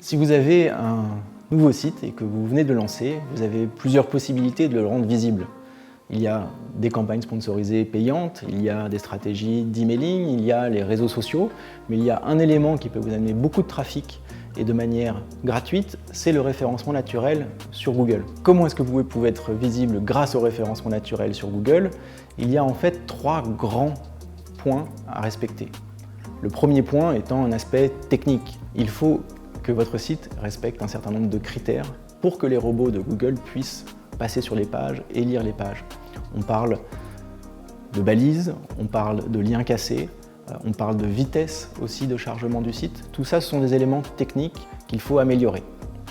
Si vous avez un nouveau site et que vous venez de le lancer, vous avez plusieurs possibilités de le rendre visible. Il y a des campagnes sponsorisées payantes, il y a des stratégies d'emailing, il y a les réseaux sociaux, mais il y a un élément qui peut vous amener beaucoup de trafic et de manière gratuite, c'est le référencement naturel sur Google. Comment est-ce que vous pouvez être visible grâce au référencement naturel sur Google? Il y a en fait 3 grands points à respecter. Le premier point étant un aspect technique. Il faut que votre site respecte un certain nombre de critères pour que les robots de Google puissent passer sur les pages et lire les pages. On parle de balises, on parle de liens cassés, on parle de vitesse aussi de chargement du site. Tout ça, ce sont des éléments techniques qu'il faut améliorer.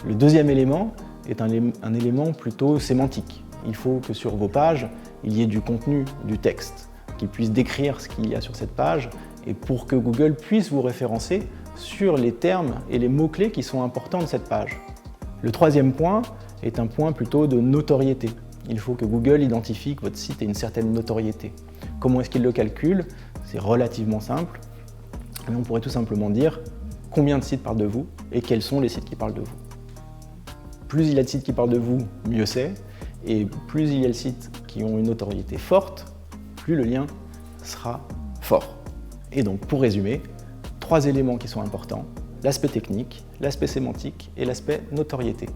Le deuxième élément est un élément plutôt sémantique. Il faut que sur vos pages, il y ait du contenu, du texte, qui puisse décrire ce qu'il y a sur cette page et pour que Google puisse vous référencer sur les termes et les mots-clés qui sont importants de cette page. Le troisième point est un point plutôt de notoriété. Il faut que Google identifie que votre site ait une certaine notoriété. Comment est-ce qu'il le calcule? C'est relativement simple. Mais on pourrait tout simplement dire combien de sites parlent de vous et quels sont les sites qui parlent de vous. Plus il y a de sites qui parlent de vous, mieux c'est. Et plus il y a de sites qui ont une notoriété forte, plus le lien sera fort. Et donc, pour résumer, 3 éléments qui sont importants, l'aspect technique, l'aspect sémantique et l'aspect notoriété.